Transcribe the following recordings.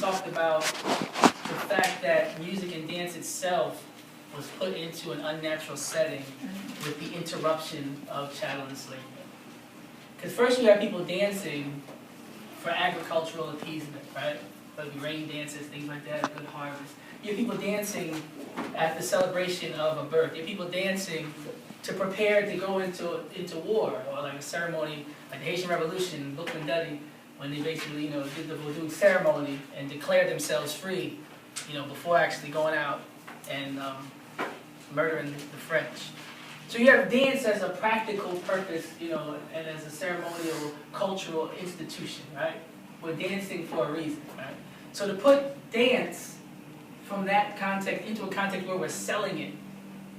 talked about the fact that music and dance itself was put into an unnatural setting with the interruption of chattel enslavement. Because first you have people dancing for agricultural appeasement, right? Whether it be rain dances, things like that, a good harvest. You have people dancing at the celebration of a birth. You have people dancing to prepare to go into war, or like a ceremony, like the Haitian Revolution, Bukundadi, when they basically, did the voodoo ceremony and declared themselves free, before actually going out and murdering the French. So you have dance as a practical purpose, and as a ceremonial, cultural institution, right? We're dancing for a reason, right? So to put dance from that context into a context where we're selling it,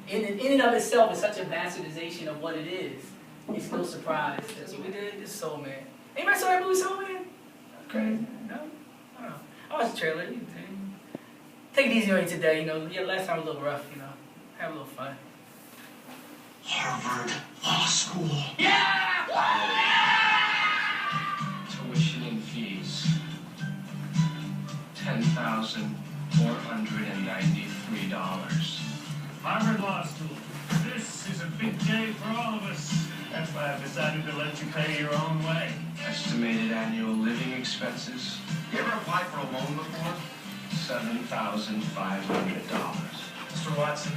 in and of itself is such a bastardization of what it is. It's no surprise. That's what we did. This Soul Man. Anybody saw that movie Soul Man? That's crazy. No? I don't know. I watched the trailer. Take it easy on you today. Last time was a little rough. Have a little fun. Harvard Law School. Yeah! Tuition and fees. $10,493. Harvard Law School. This is a big day for all of us. That's why I've decided to let you pay your own way. Estimated annual living expenses, You ever applied for a loan before? $7,500. Mr. Watson,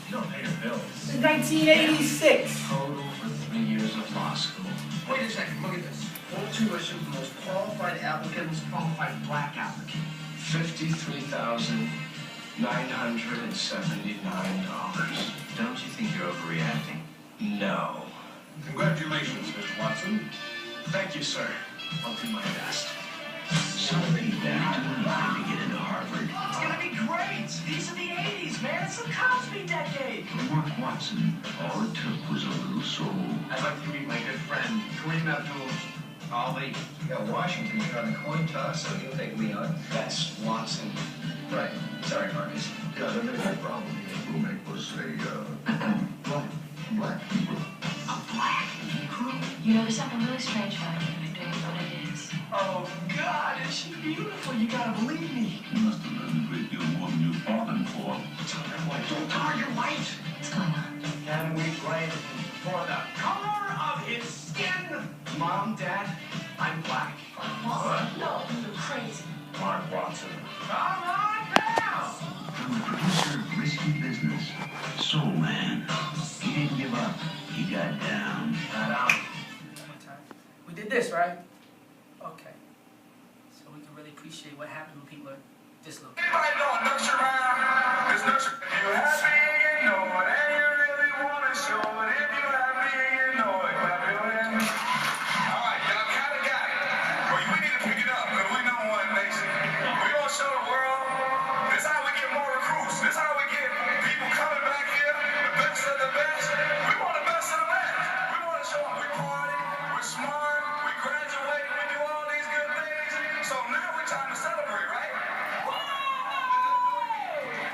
you don't pay your bills. 1986. Total for 3 years of law school. Wait a second, look at this. Full tuition for most qualified applicants, qualified black applicants. $53,979. Don't you think you're overreacting? No. Congratulations, Mr. Watson. Thank you, sir. I'll do my best. Some people do nothing to get into Harvard. It's gonna be great! These are the 80s, man! It's the Cosby decade! For Mark Watson, all it took was a little soul. I'd like to meet my good friend, Kareem Abdul-Ali. Yeah, Washington, you're on the coin toss, so he'll take Leon. That's Watson. Right. Sorry, Marcus. Yeah, that may be a problem. Roommate was a black people. A black Negro? There's something really strange about her, Victor. What it is. Oh, God, is she beautiful? You gotta believe me. You must have learned a great deal more than you bargained for. Tell her white. Don't tell her you're white. What's going on? Can we blame for the color of his skin? Mom, Dad, I'm black. What? No, you're crazy. Mark Watson. Come on now! From the producer of Risky Business, Soul Man. He didn't give up. He got down. Got out. We did this, right? Okay. So we can really appreciate what happens when people are dislocated. Anybody know a nurture rhyme? This nurture. If you happy, you know it, and you really want to show it. If you happy, you know it, clap your hands. All right, y'all kind of got it. Well, we need to pick it up, because we know one nation. We gonna show the world. This how we get more recruits. This how we get people coming back here. The best of the best. We want the best of the best. We want to show them we party, we're smart, we graduate, we do all these good things. So now we're time to celebrate, right?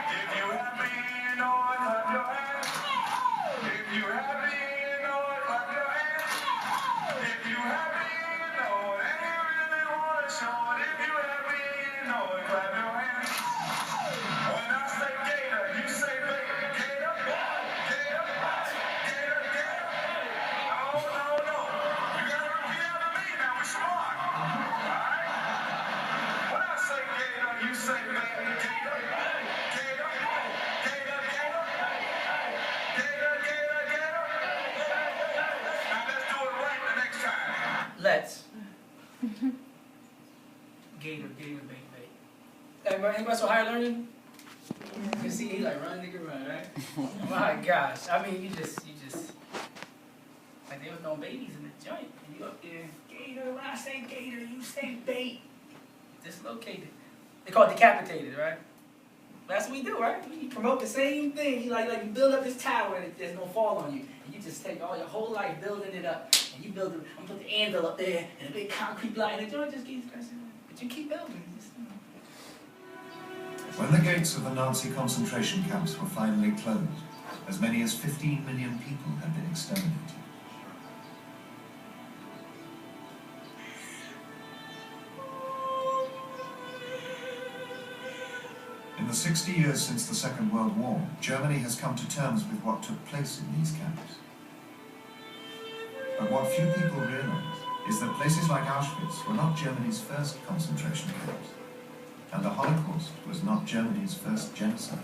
If you happy, you know it, clap your hands. If you happy, you know it, clap your hands. If you happy, you know it, and you really want to show it. If you happy, you know it, clap your hands. When I say gator, you say gator. Gator, gator, gator, gator. Oh, no, no. You gotta repeat after me now. We're smart. All right? When I say gator, you say gator. Gator, gator, gator, gator. Gator, gator, gator. Now let's do it right the next time. Let's. Gator, bait. Anybody saw Higher Learning? You can see he like run, nigga, run, right? My gosh. I mean, you just, like they was throwing babies in the joint. And you up there, gator, when I say gator, you say bait. Dislocated. They call it decapitated, right? That's what we do, right? We promote the same thing. You like you build up this tower and there's no fall on you. And you just take all your whole life building it up. And you build it, I'm gonna put the anvil up there and a big concrete block and the joint just keeps pressing. But you keep building. When the gates of the Nazi concentration camps were finally closed, as many as 15 million people had been exterminated. In the 60 years since the Second World War, Germany has come to terms with what took place in these camps. But what few people realize is that places like Auschwitz were not Germany's first concentration camps, and the Holocaust was not Germany's first genocide.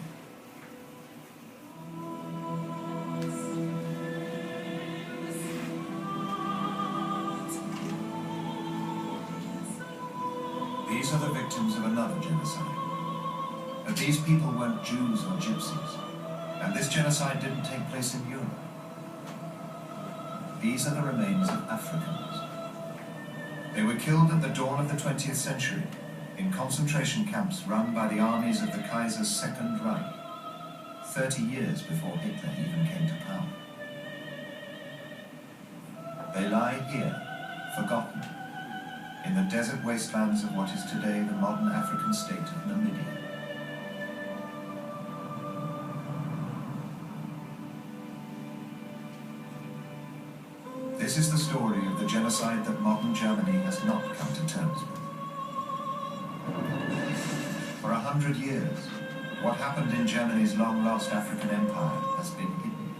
These are the victims of another genocide. But these people weren't Jews or Gypsies, and this genocide didn't take place in Europe. These are the remains of Africans. They were killed at the dawn of the 20th century in concentration camps run by the armies of the Kaiser's Second Reich, 30 years before Hitler even came to power. They lie here, forgotten, in the desert wastelands of what is today the modern African state of Namibia. This is the story of the genocide that modern Germany has not come to terms with. For 100 years, what happened in Germany's long-lost African empire has been hidden.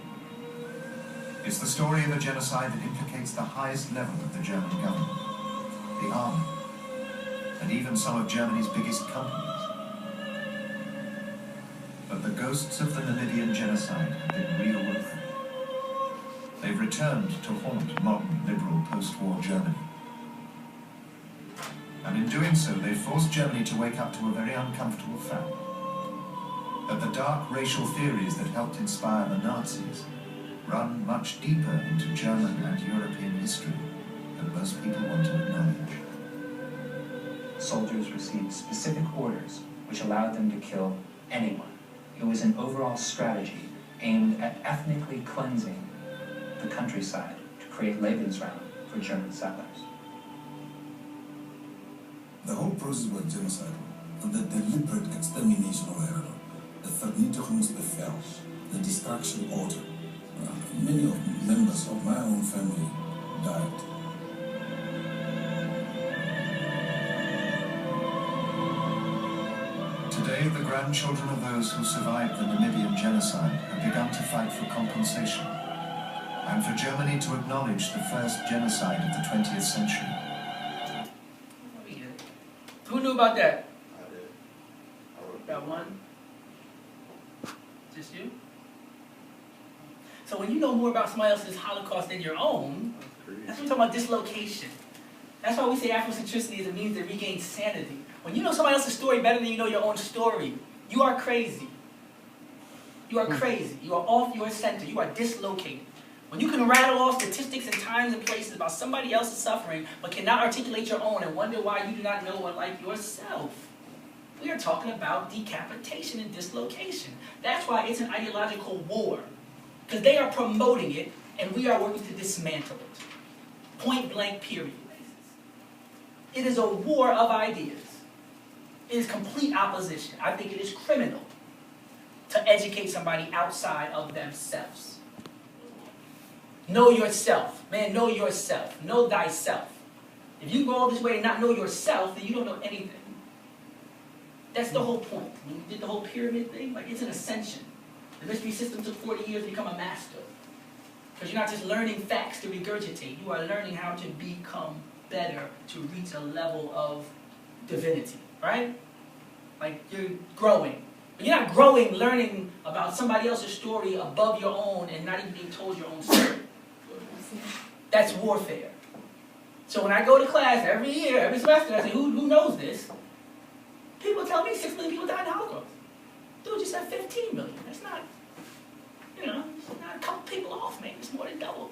It's the story of a genocide that implicates the highest level of the German government, the army, and even some of Germany's biggest companies. But the ghosts of the Namibian genocide have been reawoken. They've returned to haunt modern, liberal, post-war Germany. And in doing so, they've forced Germany to wake up to a very uncomfortable fact. That the dark racial theories that helped inspire the Nazis run much deeper into German and European history than most people want to acknowledge. Soldiers received specific orders which allowed them to kill anyone. It was an overall strategy aimed at ethnically cleansing the countryside to create Lebensraum for German settlers. The whole process was genocide, and the deliberate extermination of Herero, the vernietigingsbevels, the destruction order. Many of members of my own family died. Today, the grandchildren of those who survived the Namibian genocide have begun to fight for compensation, and for Germany to acknowledge the first genocide of the 20th century. Who knew about that? I did. Got one? Just you? So when you know more about somebody else's Holocaust than your own, that's what we're talking about, dislocation. That's why we say Afrocentricity is a means to regain sanity. When you know somebody else's story better than you know your own story, you are crazy. You are crazy. You are off your center. You are dislocated. When you can rattle off statistics and times and places about somebody else's suffering, but cannot articulate your own and wonder why you do not know one like yourself. We are talking about decapitation and dislocation. That's why it's an ideological war. Because they are promoting it, and we are working to dismantle it. Point blank, period. It is a war of ideas. It is complete opposition. I think it is criminal to educate somebody outside of themselves. Know yourself. Man, know yourself. Know thyself. If you go all this way and not know yourself, then you don't know anything. That's the whole point. When we did the whole pyramid thing, like it's an ascension. The mystery system took 40 years to become a master. Because you're not just learning facts to regurgitate. You are learning how to become better, to reach a level of divinity, right? Like you're growing. But you're not growing learning about somebody else's story above your own and not even being told your own story. That's warfare. So when I go to class every year, every semester, I say, who knows this? People tell me 6 million people died in the Holocaust. Dude, you said 15 million. That's not, it's not a couple people off, man. It's more than double.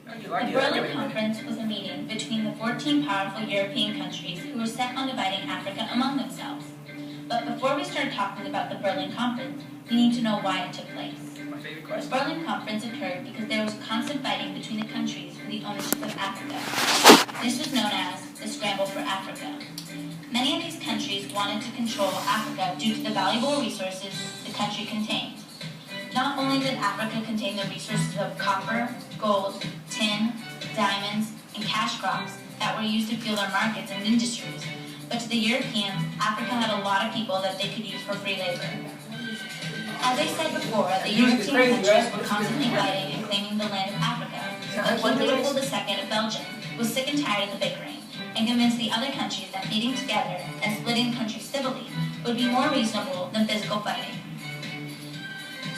The Berlin Conference was a meeting between the 14 powerful European countries who were set on dividing Africa among themselves. But before we start talking about the Berlin Conference, we need to know why it took place. The Berlin Conference occurred because there was constant fighting between the countries for the ownership of Africa. This was known as the Scramble for Africa. Many of these countries wanted to control Africa due to the valuable resources the country contained. Not only did Africa contain the resources of copper, gold, tin, diamonds, and cash crops that were used to fuel their markets and industries, But to the Europeans, Africa had a lot of people that they could use for free labor. As I said before, the European countries were constantly fighting and claiming the land of Africa. But King Leopold II of Belgium was sick and tired of the bickering, and convinced the other countries that meeting together and splitting the country civilly would be more reasonable than physical fighting.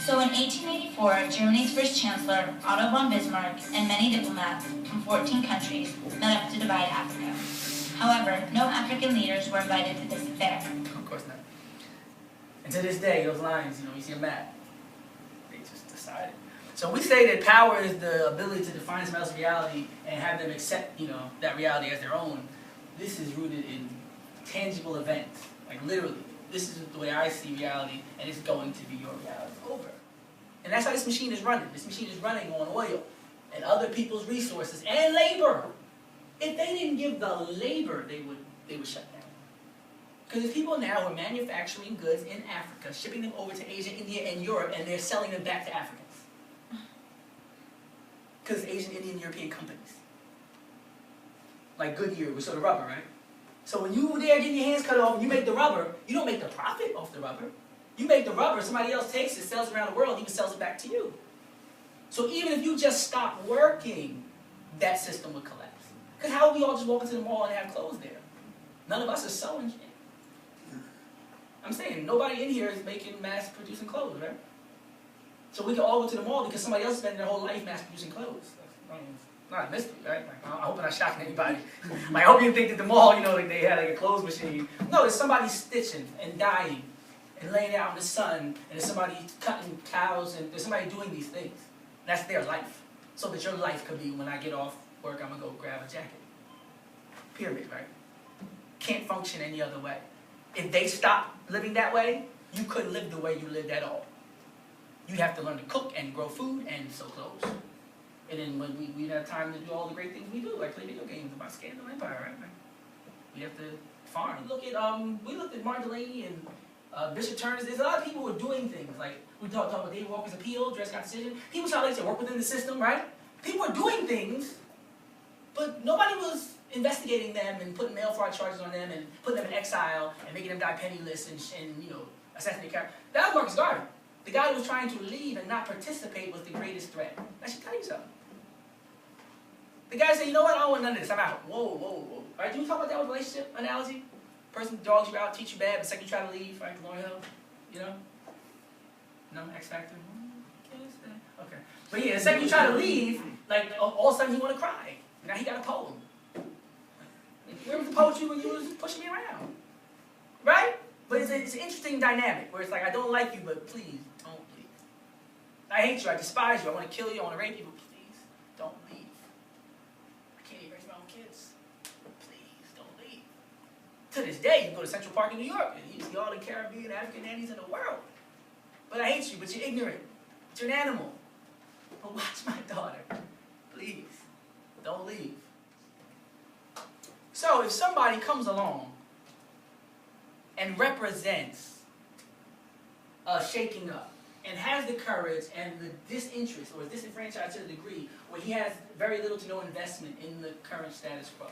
So in 1884, Germany's first chancellor, Otto von Bismarck, and many diplomats from 14 countries met up to divide Africa. However, no African leaders were invited to this affair. Of course not. And to this day, those lines, you see a map. They just decided. So we say that power is the ability to define somebody else's reality and have them accept, that reality as their own. This is rooted in tangible events. Like literally, this is the way I see reality, and it's going to be your reality. Over. And that's how this machine is running. This machine is running on oil and other people's resources and labor. If they didn't give the labor, they would shut down. Because there's people now who are manufacturing goods in Africa, shipping them over to Asia, India, and Europe, and they're selling them back to Africans. Because Asian, Indian, European companies. Like Goodyear, which sort of rubber, right? So when you there getting your hands cut off and you make the rubber, you don't make the profit off the rubber. You make the rubber, somebody else takes it, sells it around the world, even sells it back to you. So even if you just stop working, that system would collapse. Because how would we all just walk into the mall and have clothes there? None of us are sewing shit. I'm saying, nobody in here is making mass-producing clothes, right? So we can all go to the mall because somebody else spent their whole life mass-producing clothes. Not a mystery, right? I hope I'm not shocking anybody. I hope you think that the mall, they had a clothes machine. No, there's somebody stitching and dyeing and laying out in the sun, and there's somebody cutting cows, and there's somebody doing these things. That's their life. So that your life could be, when I get off work, I'm going to go grab a jacket. Period, right? Can't function any other way. If they stopped living that way, you couldn't live the way you lived at all. You'd have to learn to cook and grow food and sew clothes. And then when we'd have time to do all the great things we do, like play video games about Scandal Empire, right? We have to farm. We looked at Martin Delaney and Bishop Turner. There's a lot of people who are doing things. Like we talked about David Walker's appeal, Dred Scott's decision. People try to work within the system, right? People are doing things, but nobody was investigating them and putting mail fraud charges on them and putting them in exile and making them die penniless and assassinate character. That was Marcus Garvey. The guy who was trying to leave and not participate was the greatest threat. I should tell you something. The guy said, you know what, I don't want none of this, I'm out. Whoa, whoa, whoa. Right, do we talk about that with relationship analogy? Person dogs you out, teach you bad, the second you try to leave, right, Lauren Hill, No, X Factor? Okay. But yeah, the second you try to leave, all of a sudden you want to cry. Now he got a poem. Where was the poetry when you was pushing me around? Right? But it's an interesting dynamic where it's like, I don't like you, but please, don't leave. I hate you, I despise you, I want to kill you, I want to rape you, but please, don't leave. I can't even raise my own kids. Please, don't leave. To this day, you can go to Central Park in New York, and you see all the Caribbean, African nannies in the world. But I hate you, but you're ignorant. But you're an animal. But watch my daughter. Please, don't leave. So if somebody comes along and represents a shaking up, and has the courage and the disinterest, or is disenfranchised to a degree, where he has very little to no investment in the current status quo.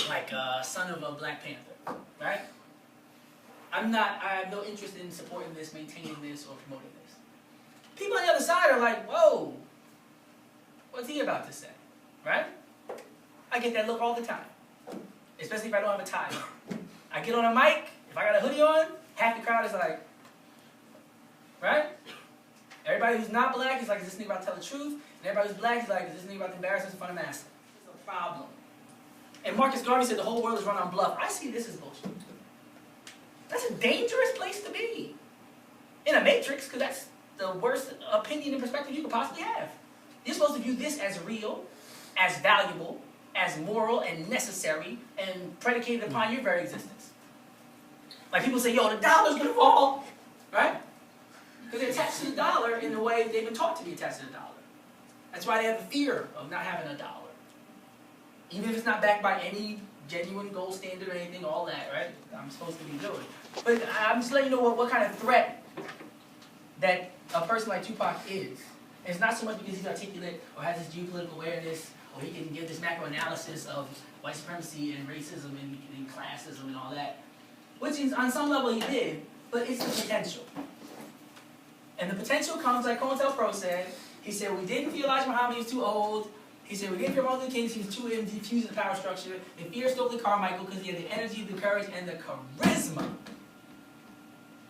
Like son of a Black Panther, right? I have no interest in supporting this, maintaining this, or promoting this. People on the other side are like, whoa, what's he about to say, right? I get that look all the time, especially if I don't have a tie on. I get on a mic, if I got a hoodie on, half the crowd is like, right? Everybody who's not black is like, is this nigga about to tell the truth? And everybody who's black is like, is this nigga about to embarrass us in front of master? It's a problem. And Marcus Garvey said the whole world is run on bluff. I see this as bullshit. That's a dangerous place to be. In a matrix, because that's the worst opinion and perspective you could possibly have. You're supposed to view this as real, as valuable, as moral and necessary, and predicated upon your very existence. Like people say, yo, the dollar's gonna fall, right? Because they're attached to the dollar in the way they've been taught to be attached to the dollar. That's why they have a fear of not having a dollar. Even if it's not backed by any genuine gold standard or anything, all that, right? I'm supposed to be doing. But I'm just letting you know what kind of threat that a person like Tupac is. And it's not so much because he's articulate or has this geopolitical awareness or he can give this macro analysis of white supremacy and racism and classism and all that. Which is, on some level he did, but it's the potential. And the potential comes, like COINTELPRO said, he said, we didn't feel Elijah Muhammad, he was too old. He said, we didn't fear Martin Luther King, he was too infused in the power structure. And fear Stokely Carmichael because he had the energy, the courage, and the charisma.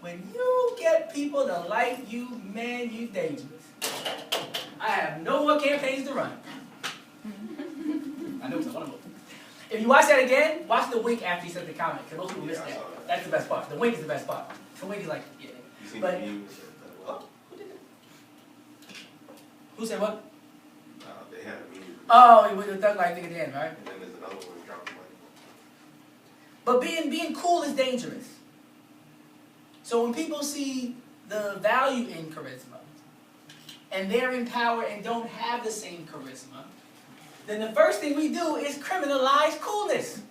When you get people to like you, man, you dangerous. I have no more campaigns to run. I know it's one of them. If you watch that again, watch the wink after he said the comment, because most people miss that. That's the best part. The wink is the best part. The wink is like, yeah. You seen But, the meme that said that? oh, who did that? Who said what? They had a meme. Oh, with the thug life thing at the end, right? And then there's another one that dropped the mic. But being cool is dangerous. So when people see the value in charisma, and they're in power and don't have the same charisma, then the first thing we do is criminalize coolness.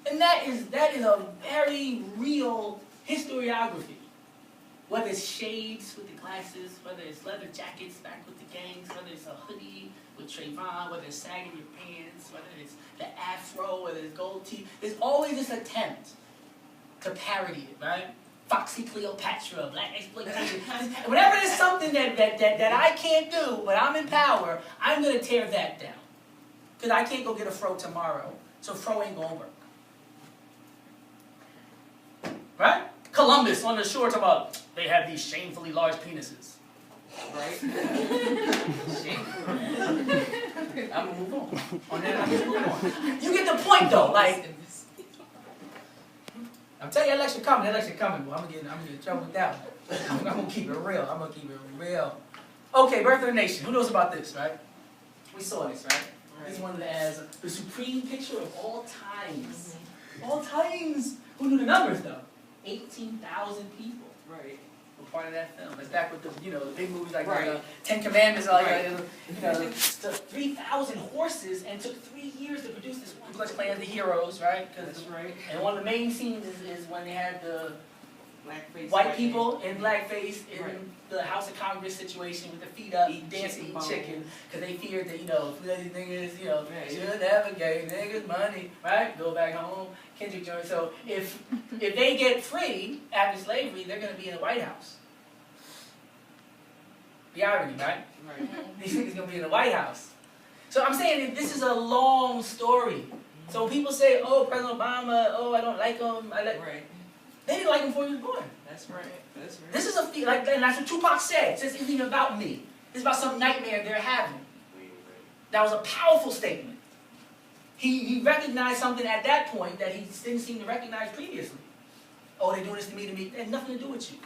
And that is a very real historiography. Whether it's shades with the glasses, whether it's leather jackets back with the gangs, whether it's a hoodie with Trayvon, whether it's sagging your pants, whether it's the afro, whether it's gold teeth, there's always this attempt to parody it, right? Foxy Cleopatra, black exploitation. Whenever there's something that I can't do, but I'm in power, I'm going to tear that down. Because I can't go get a fro tomorrow, so fro ain't going to work. Right? Columbus on the shore talking about, they have these shamefully large penises. Right? Shamefully. I'm going to move on that, I'm going to move on. You get the point, though. Like, I'm telling you, election coming, well, I'm gonna get in trouble with that one. I'm gonna keep it real. Okay, Birth of a Nation. Who knows about this, right? We saw this, right? This is one of the supreme picture of all times. All times. Who knew the numbers though? 18,000 people. Right. Were part of that film. That's back with the the big movies like Ten Commandments, the 3,000 horses, and took 3 years to produce this Ku Klux Klan, the heroes, right? That's right. And one of the main scenes is when they had the Blackface, white people in blackface in the House of Congress situation with the feet up, dancing, eating chicken, because they feared that, these niggas, should never gave niggas money, right? Go back home, Kendrick Jones. So if they get free after slavery, they're going to be in the White House. The irony, right? These niggas going to be in the White House. So I'm saying that this is a long story. So when people say, oh, President Obama, oh, I don't like him, they didn't like him before he was born. That's right. That's right. This is and that's what Tupac said. It says, it's even about me. It's about some nightmare they're having. That was a powerful statement. He recognized something at that point that he didn't seem to recognize previously. Oh, they're doing this to me. It had nothing to do with you.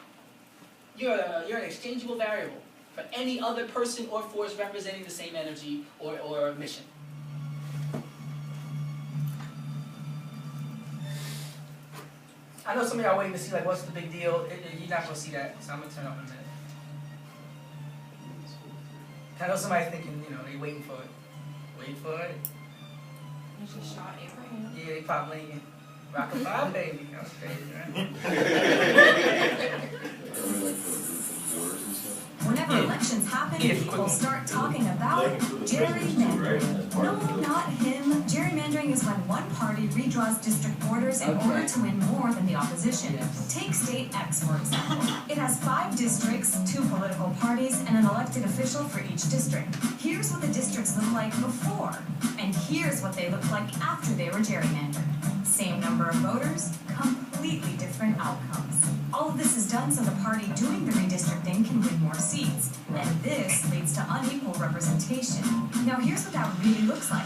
You're an exchangeable variable for any other person or force representing the same energy or mission. I know some of y'all waiting to see what's the big deal. You're not going to see that, so I'm going to turn off in a minute. I know somebody's thinking, they waiting for it. Waiting for it. You just shot Abraham. Yeah, they pop Lincoln. Rock-a-bye, baby. That was crazy, right? Whenever elections happen, people start talking about gerrymandering. No, not him. Gerrymandering is when one party redraws district borders in order to win more than the opposition. Take state X, for example. It has 5 districts, 2 political parties, and an elected official for each district. Here's what the districts look like before, and here's what they look like after they were gerrymandered. Same number of voters, completely different outcomes. All of this is done so the party doing the redistricting can win more seats, and this leads to unequal representation. Now here's what that really looks like.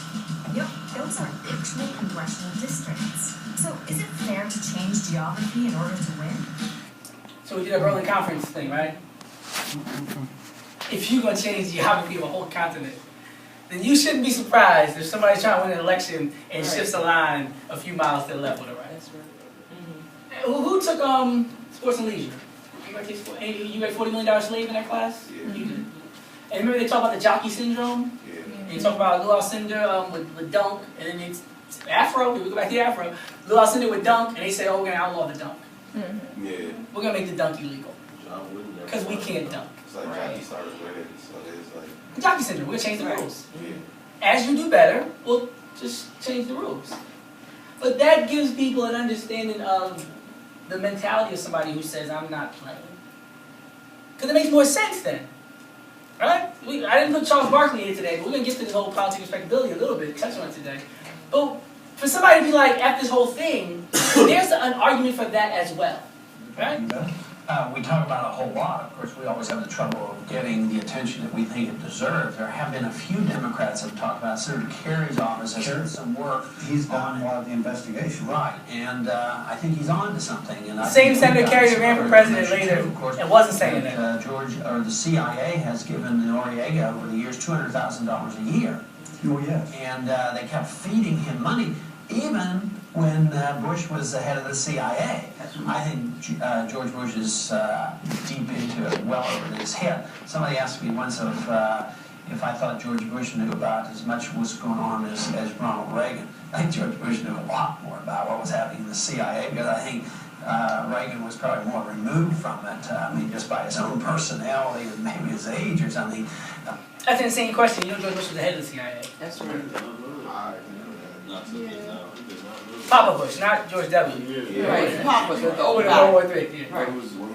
Yep, those are actual congressional districts. So is it fair to change geography in order to win? So we did a Berlin Conference thing, right? If you're going to change geography of a whole continent, then you shouldn't be surprised if somebody's trying to win an election and shifts a line a few miles to the left or the right. That's right. Who took sports and leisure? You got $40 million slave in that class? Yeah. You did. And remember they talk about the jockey syndrome? Yeah. And they talk about Lou Alcindor with dunk, and then it's Afro. We go back to the Afro. Lou Alcindor with dunk, and they say, oh, we're going to outlaw the dunk. Mm-hmm. Yeah. We're going to make the dunk illegal. Because we can't dunk. It's like jockey started winning, so it's like... The jockey syndrome. We're going to change the rules. Yeah. As you do better, we'll Just change the rules. But that gives people an understanding of the mentality of somebody who says, I'm not playing. Because it makes more sense then. Right? I didn't put Charles Barkley here today, but we're going to get to this whole politics respectability a little bit, touch on it today. But for somebody to be like, F this whole thing, there's an argument for that as well. Right? We talk about it a whole lot. Of course, we always have the trouble of getting the attention that we think it deserves. There have been a few Democrats that have talked about it. Senator Kerry's office has done some work. He's done a lot of the investigation. Right, and I think he's on to something. And Same Senator Kerry that ran for president later and wasn't saying that. The CIA has given Noriega over the years $200,000 a year. Oh, yes. And they kept feeding him money, even when Bush was the head of the CIA. I think George Bush is deep into it, well over his head. Somebody asked me once if I thought George Bush knew about as much what's going on as Ronald Reagan. I think George Bush knew a lot more about what was happening in the CIA, because I think Reagan was probably more removed from it. I mean, just by his own personality and maybe his age or something. That's an insane question. You know George Bush was the head of the CIA. That's right. Papa Bush, not George W. Right, Papa, the old World guy. War III. Yeah. Right.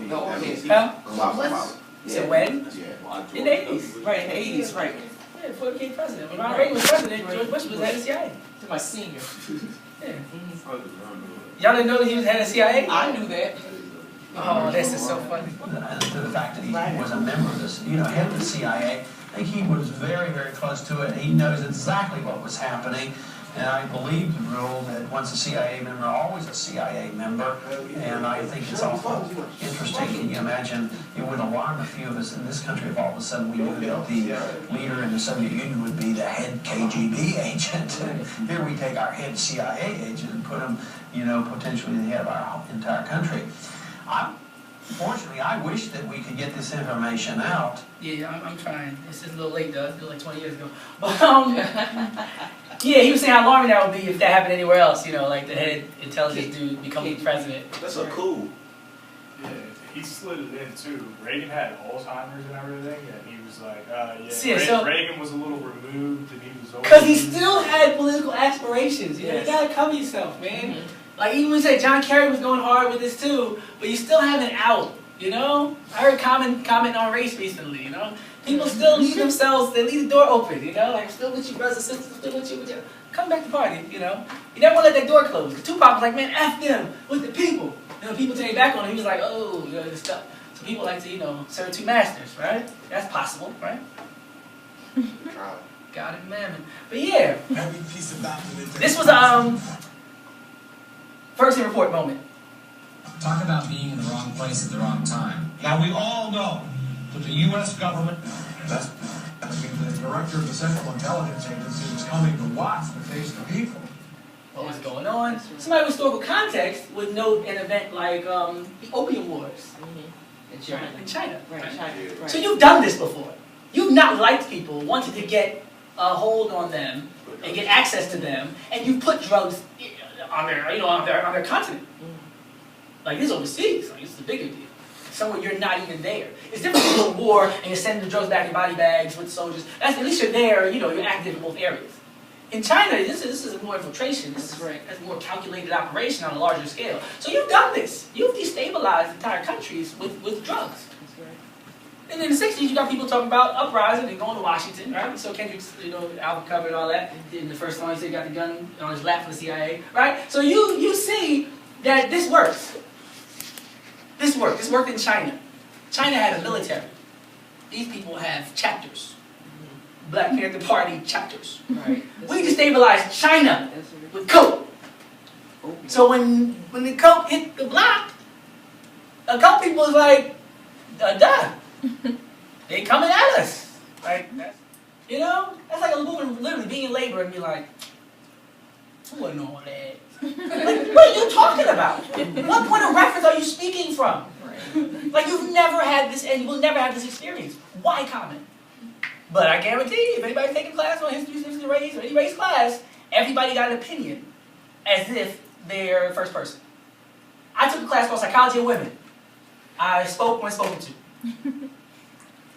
The old man. Huh? So when? In the 80s. Right, in the 80s, right. Yeah, before he became president. When Ronald Reagan was president, George Bush was head of the CIA. To my senior. Yeah. Y'all didn't know that he was head of the CIA? I knew that. Oh, this is so funny. To the fact that he was a member of this, head of the CIA, I think he was very, very close to it. He knows exactly what was happening. And I believe the rule that once a CIA member, always a CIA member. And I think it's awful interesting. Can you imagine, it would alarm a few of us in this country if all of a sudden we knew that the leader in the Soviet Union would be the head KGB agent. And here we take our head CIA agent and put him, potentially the head of our entire country. Fortunately, I wish that we could get this information out. Yeah, I'm trying. It's just a little late, though. It was like 20 years ago. But, yeah, he was saying how alarming that would be if that happened anywhere else, like the head intelligence dude becoming president. That's so cool. Yeah, he slid it in, too. Reagan had Alzheimer's and everything, and he was like, Reagan was a little removed, and he was over. Because he still had political aspirations. You gotta cover yourself, man. Mm-hmm. Like, even when you say John Kerry was going hard with this too, but you still have an out, I heard comment on race recently, People still leave themselves, they leave the door open, like, I'm still with you, brothers and sisters, still with you. Come back to party, You never want to let that door close. Tupac was like, man, F them, with the people. People turn back on him, he was like, oh, this stuff. So people like to, serve two masters, right? That's possible, right? God and mammon. But yeah, this was, first in report moment. Talk about being in the wrong place at the wrong time. Now, we all know that the U.S. government, the director of the Central Intelligence Agency was coming to watch the face of the people. What was going on? Somebody with historical context would note an event like the Opium Wars in China. Right, China. Right. So you've done this before. You've not liked people, wanted to get a hold on them and get access to them, and you put drugs on their continent. Like, this is overseas. Like, this is a bigger deal. Somewhere you're not even there. It's different from a war and you're sending the drugs back in body bags with soldiers. At least you're there, you're active in both areas. In China, this is more infiltration. This is a more calculated operation on a larger scale. So you've done this. You've destabilized entire countries with drugs. And in the 60s, you got people talking about uprising and going to Washington, right? So Kendrick's, album cover and all that. In the first song, he said he got the gun on his lap for the CIA, right? So you see that this works. This worked. This worked in China. China had a military. These people have chapters. Black Panther Party chapters. Right. We destabilized China with coke. So when the coke hit the block, a couple people was like, duh. They coming at us. Like, that's like a woman literally being in labor and be like, who wasn't all that? Like, what are you talking about? What point of reference are you speaking from? Like, you've never had this, and you will never have this experience. Why comment? But I guarantee, if anybody's taking class on history of race or any race class, everybody got an opinion as if they're first person. I took a class called Psychology of Women. I spoke when spoken to.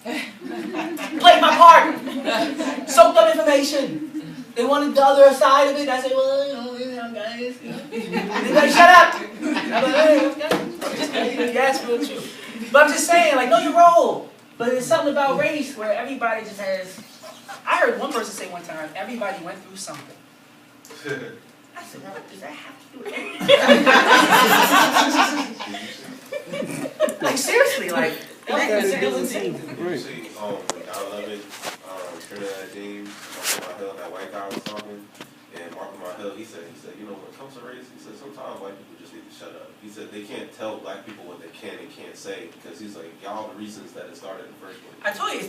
Played my part. Soaked up information. They wanted the other side of it. I said, well, guys, They like, shut up. I'm like, hey, yeah, it's real true. But I'm just saying, like, know your role. But there's something about race where everybody just has. I heard one person say one time, everybody went through something. I said, what does that have to do with anything? Like, seriously, like, You see, 9/11, Trinidad James, Mark my Hill, that white guy was talking, and Mark my Hill, he said, you know, when it comes to race, he said, sometimes white people just need to shut up. He said they can't tell black people what they can and can't say, because he's like, y'all the reasons that it started in the first place. I told you,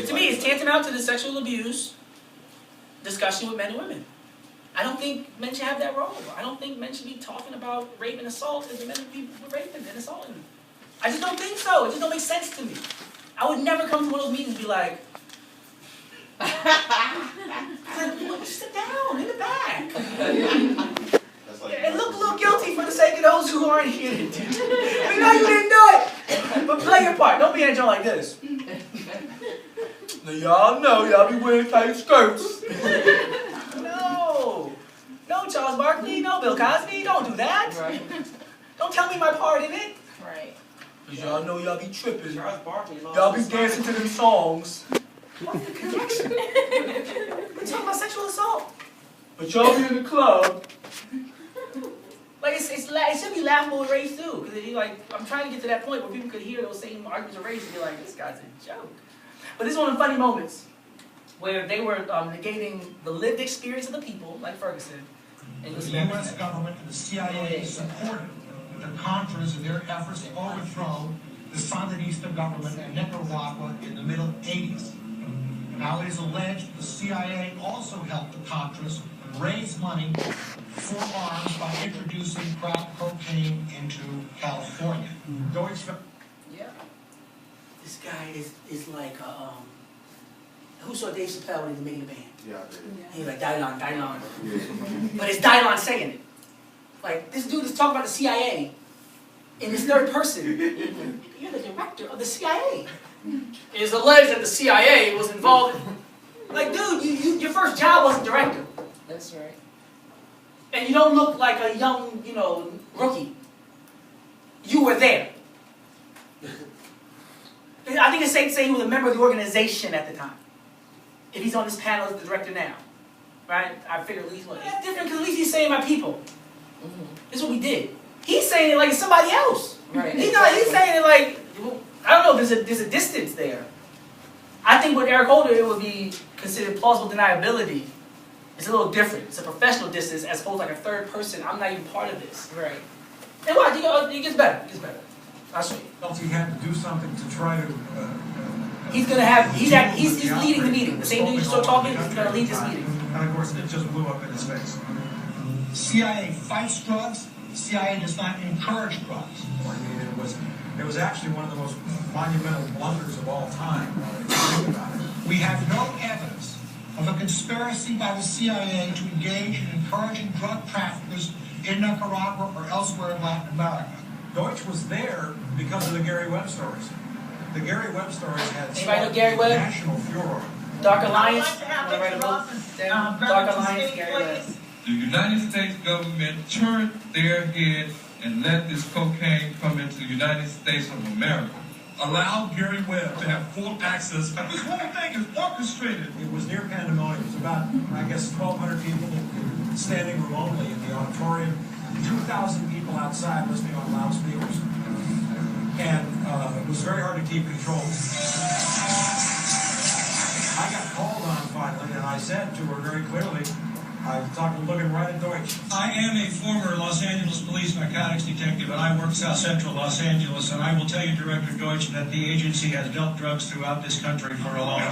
to me, it's tantamount to the sexual abuse discussion with men and women. I don't think men should have that role. I don't think men should be talking about rape and assault as the men would be raping and assaulting. I just don't think so. It just don't make sense to me. I would never come to one of those meetings and be like, sit down in the back. And look a little guilty for the sake of those who aren't here. We know you didn't do it. But play your part. Don't be in a joint like this. Now y'all know y'all be wearing tight skirts. No, Charles Barkley, no, Bill Cosby, don't do that. Right. Don't tell me my part in it. Right. Because y'all know y'all be tripping. Charles Barkley. Y'all be dancing to them songs. What's the connection? We're talking about sexual assault. But y'all be in the club. Like, it should be laughable with race, too. Because like, I'm trying to get to that point where people could hear those same arguments of race and be like, this guy's a joke. But this is one of the funny moments where they were negating the lived experience of the people, like Ferguson. And the U.S. government and the CIA supported the Contras in their efforts to overthrow the Sandinista government in Nicaragua in the middle 80s. Now it is alleged the CIA also helped the Contras raise money for arms by introducing crack cocaine into California. Yeah. This guy is like who saw Dave Chappelle when he was making the band? Yeah, I did. He's like, Dylon. But it's Dylon saying it. Like, this dude is talking about the CIA in his third person. You're the director of the CIA. It is alleged that the CIA was involved in... Like, dude, your first job wasn't director. That's right. And you don't look like a young, rookie. You were there. I think it's safe to say he was a member of the organization at the time. If he's on this panel as the director now. Right? I figure at least, it's different because at least he's saying my people. This is what we did. He's saying it like it's somebody else. Right. He's saying it like, I don't know, there's a distance there. I think with Eric Holder, it would be considered plausible deniability. It's a little different. It's a professional distance as opposed to like a third person. I'm not even part of this. Right. And watch, it gets better. It gets better. I'll show you. Felt he had to do something to try to... He's leading the meeting. The same dude you start talking, he's going to lead this meeting. And of course, it just blew up in his face. CIA fights drugs. CIA does not encourage drugs. I mean, it was actually one of the most monumental blunders of all time. We have no evidence of a conspiracy by the CIA to engage in encouraging drug traffickers in Nicaragua or elsewhere in Latin America. Deutsch was there because of the Gary Webb stories. The Gary Webb stories had national furor. Dark Alliance. Dark Alliance, Gary Webb. The United States government turned their head and let this cocaine come into the United States of America. Allow Gary Webb to have full access. This whole thing is orchestrated. It was near pandemonium. It was about, I guess, 1,200 people standing room only in the auditorium. 2,000 people outside listening on loudspeakers. And it was very hard to keep control. I got called on finally, and I said to her very clearly, I was looking right at Deutsch. I am a former Los Angeles police narcotics detective, and I work South Central Los Angeles, and I will tell you, Director Deutsch, that the agency has dealt drugs throughout this country for a long time.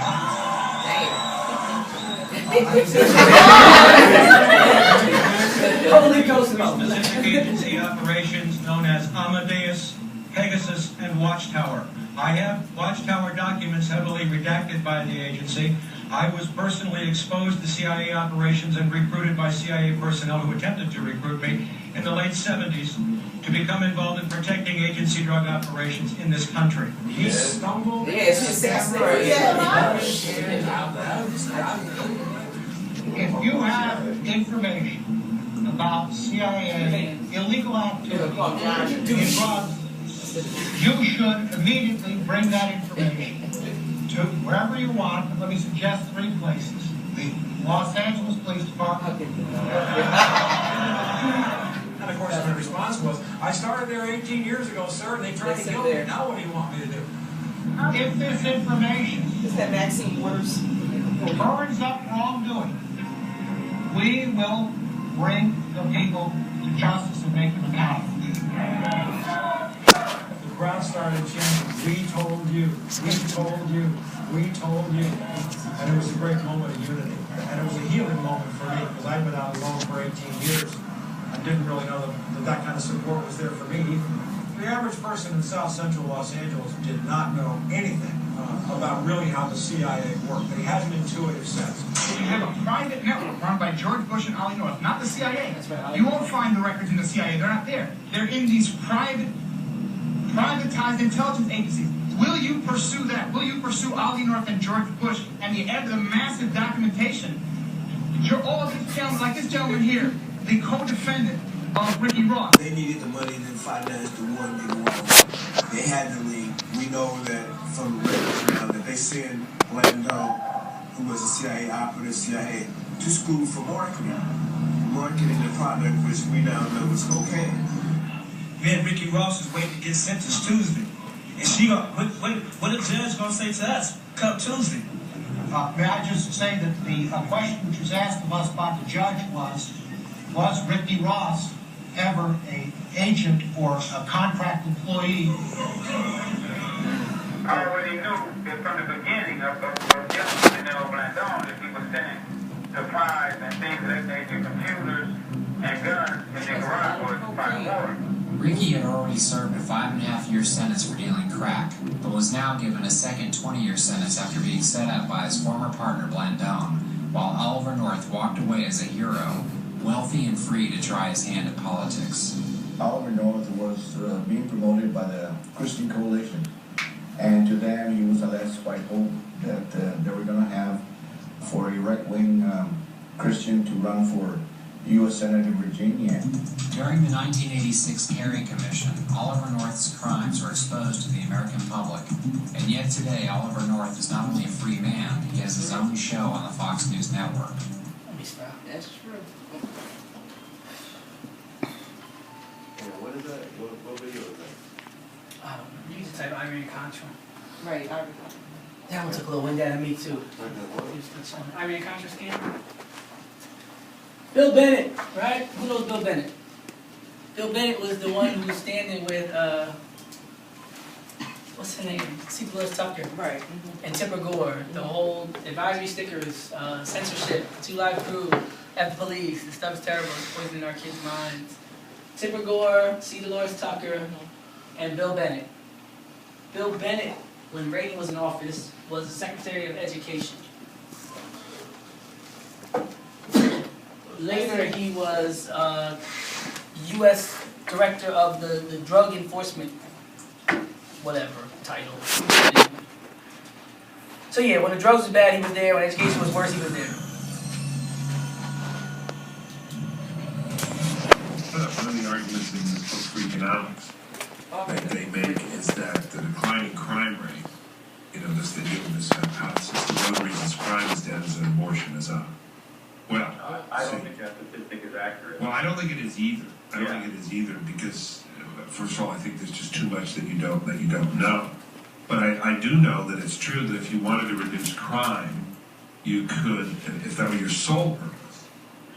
Holy Ghost. Specific agency operations known as Amadeus, Pegasus, and Watchtower. I have Watchtower documents heavily redacted by the agency. I was personally exposed to CIA operations and recruited by CIA personnel who attempted to recruit me in the late 70s to become involved in protecting agency drug operations in this country. He stumbled. Yes, If you have information about CIA illegal activity in drugs, you should immediately bring that information to wherever you want. Let me suggest 3 places. The Los Angeles Police Department. And of course, my response was, I started there 18 years ago, sir, and they tried to kill me. Now what do you want me to do? If this information Is that Maxine Waters? turns up wrongdoing, we will bring the people to justice and make them accountable. The crowd started chanting, we told you, we told you, we told you. And it was a great moment of unity. And it was a healing moment for me, because I'd been out alone for 18 years. I didn't really know that kind of support was there for me. The average person in South Central Los Angeles did not know anything about really how the CIA worked. They had an intuitive sense. You have a private network run by George Bush and Ollie North, not the CIA. That's right. You won't find the records in the CIA. They're not there. They're in these privatized intelligence agencies. Will you pursue that? Will you pursue Ollie North and George Bush and the massive documentation? All of these gentlemen, like this gentleman here, the co-defendant of Ricky Ross. They needed the money to finance the war in Iran. They had to leave. We know that from the records now that they sent Blandon, who was a CIA operative, CIA, to school for marketing. Marketing the product, which we now know is cocaine. Man, Ricky Ross is waiting to get sentenced Tuesday. And she what the judge gonna say to us come Tuesday? May I just say that the question which was asked of us by the judge was Ricky Ross ever an agent or a contract employee? I already knew that from the beginning of General Blandon that he was sending supplies and things of that nature, computers and guns in Nicaragua to fight war. Ricky had already served a 5.5-year sentence for dealing crack, but was now given a second 20-year sentence after being set up by his former partner Blandon, while Oliver North walked away as a hero, wealthy and free to try his hand at politics. Oliver North was being promoted by the Christian Coalition, and to them he was the last white hope that they were going to have for a right-wing Christian to run for U.S. Senate in Virginia. During the 1986 Kerry Commission, Oliver North's crimes were exposed to the American public, and yet today Oliver North is not only a free man, he has his own show on the Fox News network. That's true. What is that? What video is that? You used to type Irene Contra. Right, I That one took a little wind out of me too. Irene Contra scam. Bill Bennett, right? Who knows Bill Bennett? Bill Bennett was the one who was standing with, what's her name? C. Tucker. Right. And Tipper Gore. The whole advisory stickers, censorship, 2 Live Crew, F the Police. This stuff's terrible. It's poisoning our kids' minds. Tipper Gore, C. Tucker, and Bill Bennett. Bill Bennett, when Reagan was in office, was the Secretary of Education. Later, he was U.S. Director of the Drug Enforcement, whatever title. So yeah, when the drugs was bad, he was there. When education was worse, he was there. One of the arguments in this book for economics that they make is that the declining crime rate, this they do in this hypothesis, one of the reasons crime is down is that abortion is up. Well, I don't think that statistic is accurate. Well, I don't think it is either. I don't think it is either because, first of all, I think there's just too much that you don't know. But I do know that it's true that if you wanted to reduce crime, you could, if that were your sole purpose,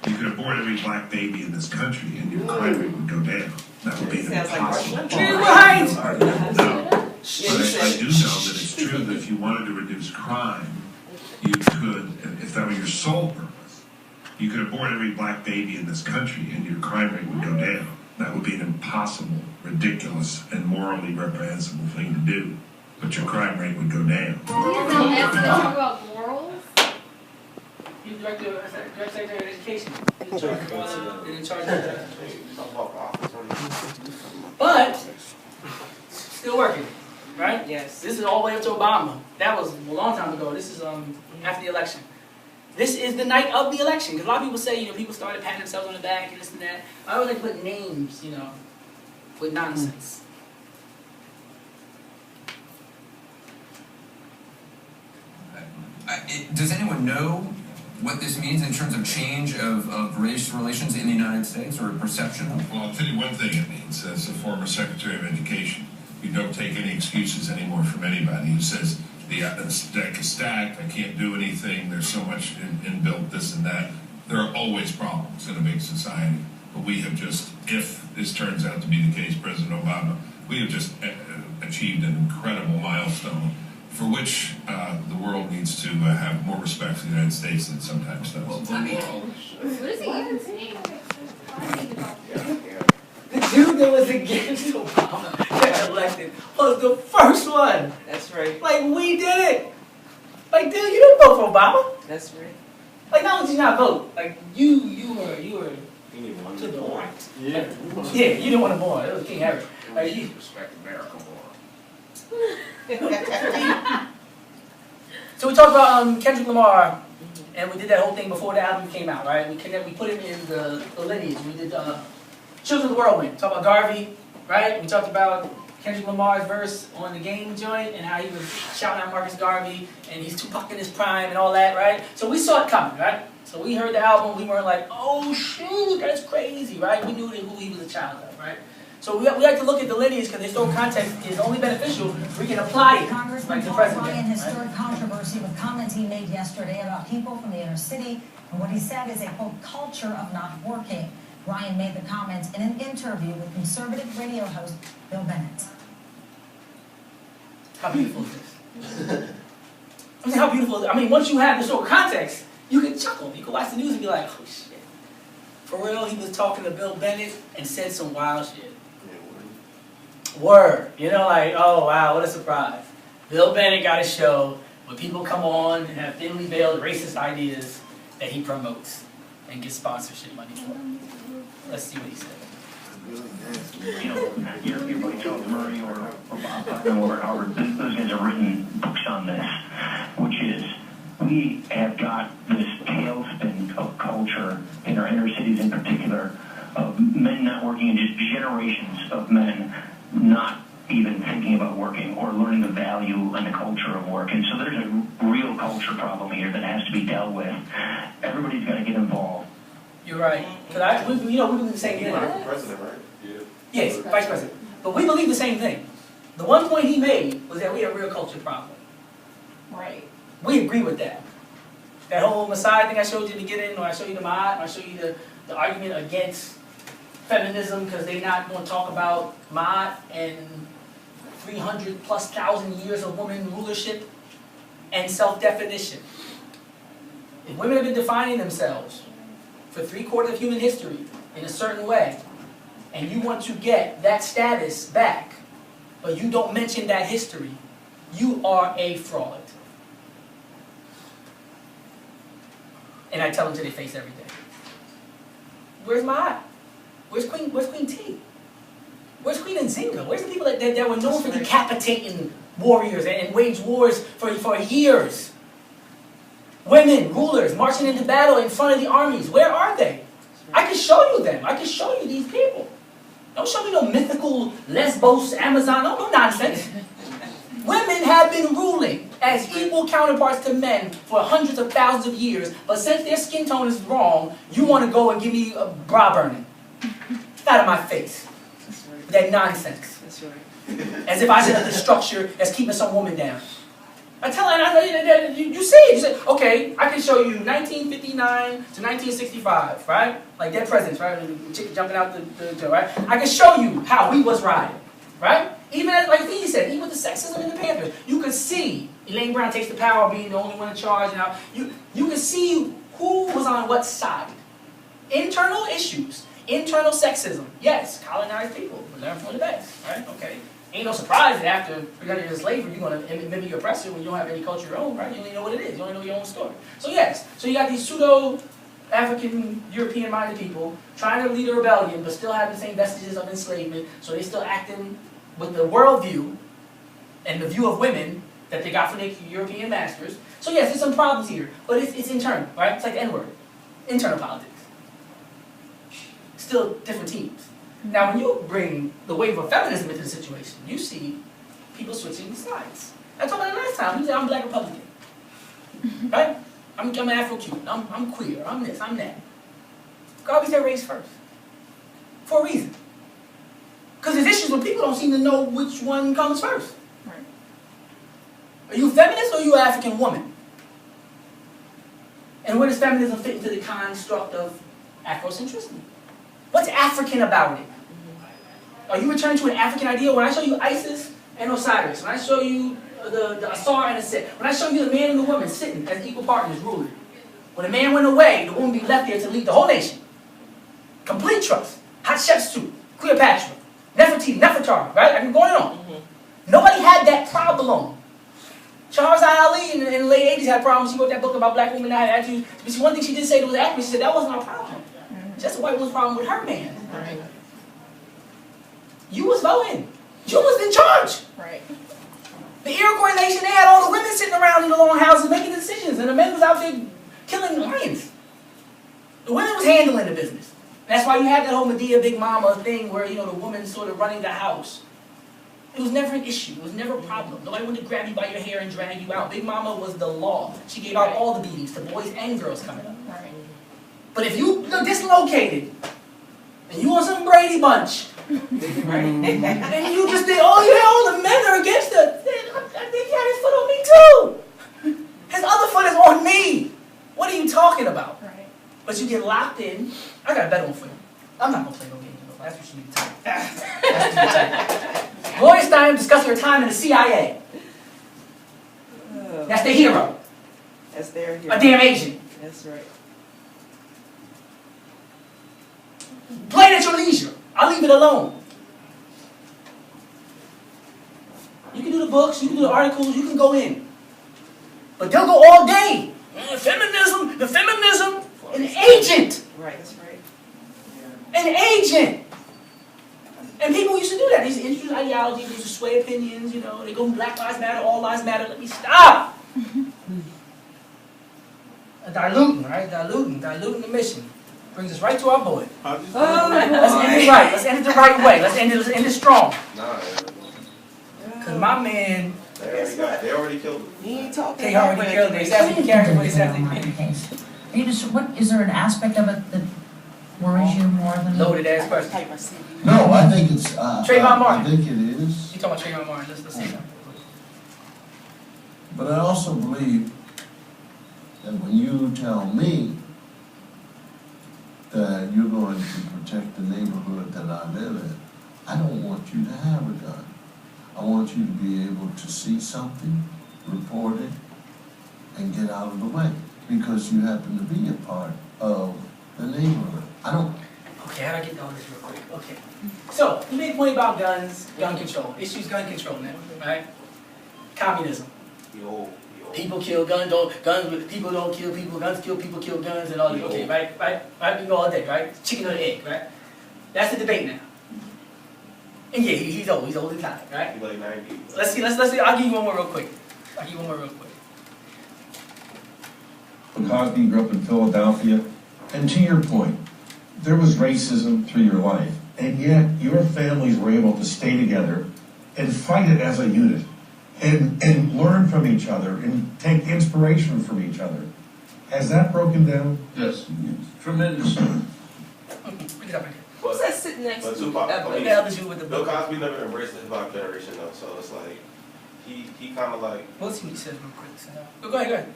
you could abort every black baby in this country and your crime rate would go down. That would be an impossible. Right. No. But I do know that it's true that if you wanted to reduce crime, you could, if that were your sole purpose, you could abort every black baby in this country and your crime rate would go down. That would be an impossible, ridiculous, and morally reprehensible thing to do. But your crime rate would go down. Talk about morals? He's Director of Education. In charge of that. But, still working, right? Yes. This is all the way up to Obama. That was a long time ago. This is after the election. This is the night of the election. Because a lot of people say, people started patting themselves on the back and this and that. I always like to put names, with nonsense. Does anyone know what this means in terms of change of race relations in the United States, or perception of? Well, I'll tell you one thing it means. As a former Secretary of Education, you don't take any excuses anymore from anybody who says, the deck is stacked, I can't do anything, there's so much inbuilt this and that. There are always problems in a big society, but we have just, if this turns out to be the case, President Obama, we have just achieved an incredible milestone for which the world needs to have more respect for the United States than it sometimes does. What is he even saying? The dude that was against Obama that elected was the first one. That's right. Like, we did it. Like, dude, you didn't vote for Obama. That's right. Like, not only did you not vote, like, you were to the right. Yeah. Yeah, you didn't want to born. It was King Harry. Like, you respect America more. So we talked about Kendrick Lamar, and we did that whole thing before the album came out, right? We put him in the lineage. We did Children of the Whirlwind. We talked about Garvey, right? We talked about Kendrick Lamar's verse on the Game joint and how he was shouting out Marcus Garvey and he's Tupac in his prime and all that, right? So we saw it coming, right? So we heard the album. We weren't like, oh shoot, that's crazy, right? We knew who he was a child of, right? So we like to look at the lineage because the historical context is only beneficial if we can apply it. Congressman like the Paul president, Ryan has stirred right? controversy with comments he made yesterday about people from the inner city and what he said is a, quote, culture of not working. Ryan made the comments in an interview with conservative radio host Bill Bennett. How beautiful is this? I mean, how beautiful is it? I mean, once you have the historical context, you can chuckle. You can watch the news and be like, oh shit. For real, he was talking to Bill Bennett and said some wild shit. Word. Like, oh wow, what a surprise. Bill Bennett got a show where people come on and have thinly veiled racist ideas that he promotes and gets sponsorship money for. Let's see what he said. Everybody tells Murray or Bob or Howard, those guys have written books on this, which is we have got this tailspin of culture in our inner cities in particular, of men not working and just generations of men not even thinking about working or learning the value and the culture of work. And so there's a real culture problem here that has to be dealt with. Everybody's got to get involved. You're right. Because we believe the same thing. President, right? Yeah. Yes, vice president. But we believe the same thing. The one point he made was that we have a real culture problem. Right. We agree with that. That whole Messiah thing I showed you in the beginning, or I showed you the Ma'at, or I showed you the argument against feminism because they're not going to talk about Ma'at and 300,000+ years of woman rulership and self-definition. If women have been defining themselves for 3/4 of human history in a certain way, and you want to get that status back, but you don't mention that history, you are a fraud. And I tell them to their face every day. Where's Ma'at? Where's Queen T? Where's Queen Nzinga? Where's the people that were known for decapitating warriors and waged wars for years? Women, rulers, marching into battle in front of the armies. Where are they? I can show you them. I can show you these people. Don't show me no mythical Lesbos, Amazon, no nonsense. Women have been ruling as equal counterparts to men for hundreds of thousands of years, but since their skin tone is wrong, you want to go and give me a bra burning. Get out of my face. That's right. That nonsense. That's right. As if I said the structure that's keeping some woman down. I tell her, you see it. You say, okay, I can show you 1959 to 1965, right? Like dead presidents, right? The chick jumping out the right? I can show you how we was riding, right? Even as, like he said, even with the sexism in the Panthers, you could see Elaine Brown takes the power of being the only one in charge. And how you could see who was on what side. Internal issues, internal sexism. Yes, colonized people. We learn from the best, right? Okay. Ain't no surprise that after 300 years of slavery, you're going to mimic your oppressor when you don't have any culture of your own, right? You only know what it is. You only know your own story. So yes, so you got these pseudo-African, European-minded people trying to lead a rebellion, but still having the same vestiges of enslavement, so they're still acting with the worldview and the view of women that they got from their European masters. So yes, there's some problems here, but it's internal, right? It's like the N-word. Internal politics. Still different teams. Now, when you bring the wave of feminism into the situation, you see people switching sides. I told him the last time, he said, I'm Black Republican. Right? I'm an Afro-Cuban, I'm queer, I'm this, I'm that. God, said race first. For a reason. Because there's issues where people don't seem to know which one comes first. Right. Are you a feminist or are you an African woman? And where does feminism fit into the construct of Afrocentricity? What's African about it? Are you returning to an African idea? When I show you Isis and Osiris, when I show you the Asar and the Set, when I show you the man and the woman sitting as equal partners ruling, when the man went away, the woman be left there to lead the whole nation. Complete trust. Hatshepsut, Cleopatra, Nefertiti, Nefertari, right? I can go on. Nobody had that problem. Shahrazad Ali in the late 80s had problems. She wrote that book about black women that had attitudes. But see, one thing she did say that was accurate, she said that wasn't our problem. That's the white woman's problem with her man. Right. You was voting. You was in charge. Right. The Iroquois nation, they had all the women sitting around in the long houses making decisions, and the men was out there killing lions. The women was handling the business. That's why you had that whole Medea Big Mama thing where, you know, the woman sort of running the house. It was never an issue. It was never a problem. Nobody wanted to grab you by your hair and drag you out. Big Mama was the law. She gave out all the beatings to boys and girls coming up. Right. But if you dislocated, and you want some Brady Bunch, and you just think, oh yeah, all the men are against her, I think he had his foot on me too. His other foot is on me. What are you talking about? Right. But you get locked in. I got a better one for you. I'm not going to play no games. That's what you need to tell. Gloria Steinem discussing her time in the CIA. That's the hero. That's their hero. A damn agent. That's right. Play it at your leisure. I'll leave it alone. You can do the books, you can do the articles, you can go in. But they'll go all day. The feminism, an agent. Right, that's right. An agent. And people used to do that. They used to introduce ideology, they used to sway opinions, you know, they go Black Lives Matter, All Lives Matter. Let me stop. Diluting, right? Diluting the mission. Brings us right to our boy. Let's end it right. Let's end it the right way. Let's end it strong. Because my man... They already killed him. He ain't talking. They already killed him. They said he carried what he said. Is there an aspect of it that worries you more than... Loaded ass question. No, I think it's... Trayvon Martin. I think it is. You talking about Trayvon Martin. Let's see that. But I also believe that when you tell me that you're going to protect the neighborhood that I live in, I don't want you to have a gun. I want you to be able to see something, report it, and get out of the way because you happen to be a part of the neighborhood. I don't... Okay, how do I get on this real quick? Okay. So, you made a point about guns, gun control. Issues gun control now, right? Communism. People kill guns, people don't kill people, guns kill people, kill guns, and all that. Okay, right? We go all day, right? Chicken or the egg, right? That's the debate now. And yeah, he's old and tired, right? He's like 90. Let's see, I'll give you one more real quick. Cosby grew up in Philadelphia, and to your point, there was racism through your life, and yet your families were able to stay together and fight it as a unit. And learn from each other and take inspiration from each other. Has that broken down? Yes, tremendously. Who's that sitting next to Tupac, Bill Cosby never embraced the hip hop generation though, so it's like he kind of like. We'll see what he says real quick. Go ahead.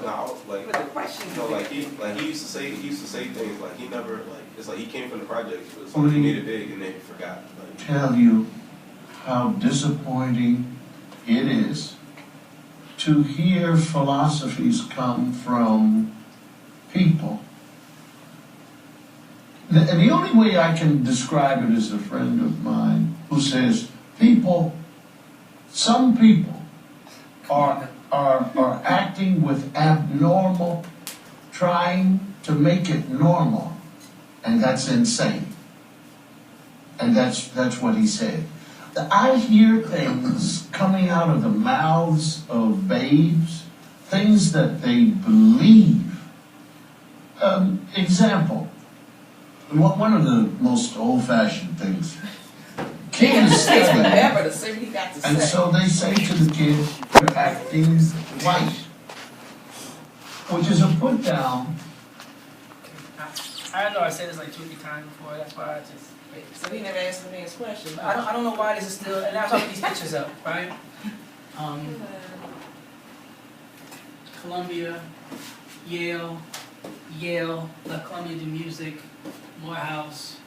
No, like the question. You know, like he used to say things like he never it's like he came from the projects, but it's like he made it big and then he forgot. Like, tell you how disappointing it is to hear philosophies come from people. And the only way I can describe it is a friend of mine who says, some people are acting with abnormal, trying to make it normal, and that's insane. And that's what he said. I hear things coming out of the mouths of babes, things that they believe. Example, one of the most old-fashioned things. Kids study. And so they say to the kid, you're acting white, which is a put down. I know I said this like 2 or 3 times before, that's why I just... So he never answered me his question. I don't know why this is still, and I'm talking these pictures up, right? Columbia, Yale, left Columbia to music, Morehouse,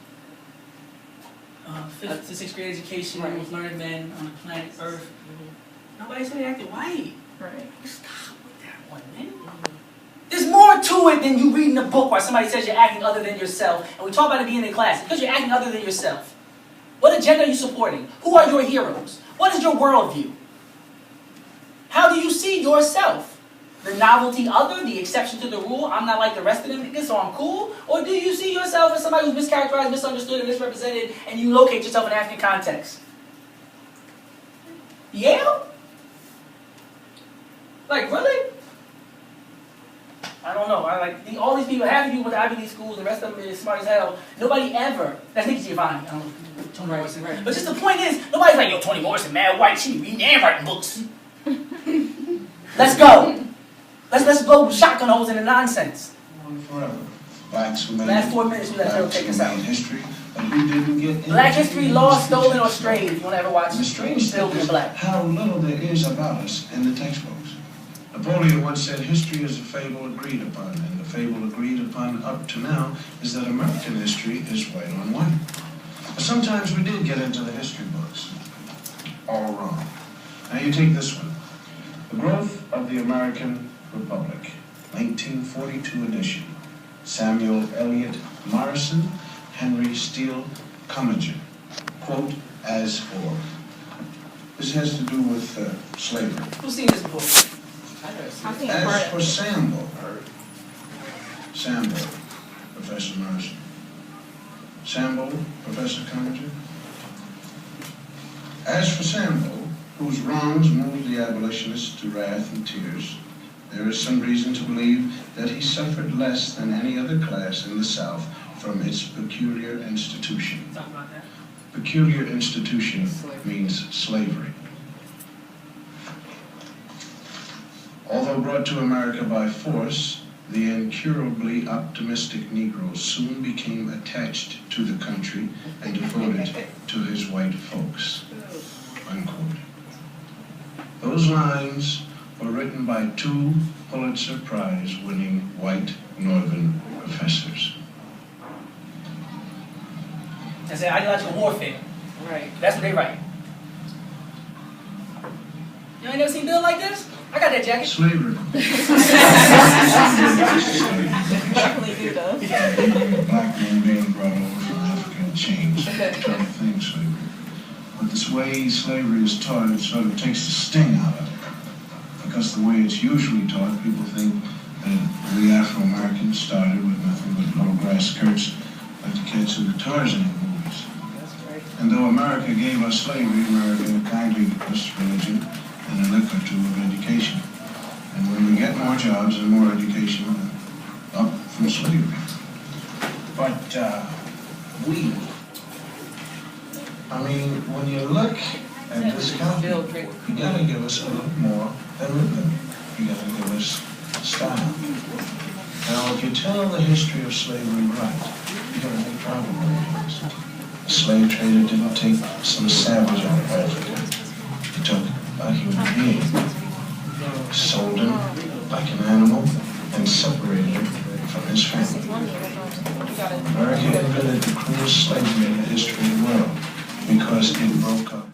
5th to 6th grade education with learned men on the planet Earth. Nobody said they acted white. Right. Stop with that one, man. There's more to it than you reading a book where somebody says you're acting other than yourself. And we talk about it being in class. Because you're acting other than yourself. What agenda are you supporting? Who are your heroes? What is your worldview? How do you see yourself? The novelty other, the exception to the rule, I'm not like the rest of them niggas, so I'm cool? Or do you see yourself as somebody who's mischaracterized, misunderstood, and misrepresented, and you locate yourself in African context? Yale? Like, really? I don't know. All these people, half the people with Ivy League schools, the rest of them is smart as hell. Nobody ever, that's Nikki Giovanni, I don't know, Toni Morrison. Right. But just the point is, nobody's like, yo, Toni Morrison, mad white, she be reading and writing books. Let's go. Let's blow shotgun holes in the nonsense. Forever. Blacks who made last 4 minutes, we let Harold take us out. History, and we didn't get Black history, lost, stolen, or strayed. If you want to ever watch the strange thing is black. How little there is about us in the textbooks. Napoleon once said, history is a fable agreed upon, and the fable agreed upon up to now is that American history is white on white. But sometimes we did get into the history books. All wrong. Now you take this one. The Growth of the American Republic, 1942 edition. Samuel Eliot Morrison, Henry Steele Commager. Quote, as for. This has to do with slavery. Who's seen this before? As for Sambo, Professor Morrison. Sambo, Professor Commager. As for Sambo, whose wrongs moved the abolitionists to wrath and tears, there is some reason to believe that he suffered less than any other class in the South from its peculiar institution. Talk about that. Peculiar institution means slavery. Although brought to America by force, the incurably optimistic Negro soon became attached to the country and devoted to his white folks. Unquote. Those lines were written by 2 Pulitzer Prize-winning white Northern professors. That's ideological warfare. Right. That's what they write. You ain't never seen Bill like this? I got that jacket. Slavery. Definitely do though. Black men being brought over from Africa and changed. Tough thing, slavery. But this way slavery is taught, it sort of takes the sting out of it. Because the way it's usually taught, people think that we Afro-Americans started with nothing but little grass skirts like the kids in the Tarzan movies. And though America gave us slavery, America kindly gave us religion and a lick or two of education. And when we get more jobs and more education, up from slavery. But when you look at this country, you gotta give us a little more than rhythm. You gotta give us style. Now, if you tell the history of slavery right, you're gonna make trouble with it. The slave trader didn't take some savage out of Africa. He took a human being, sold him like an animal, and separated him from his family. America invented the cruelest slavery in the history of the world because it broke up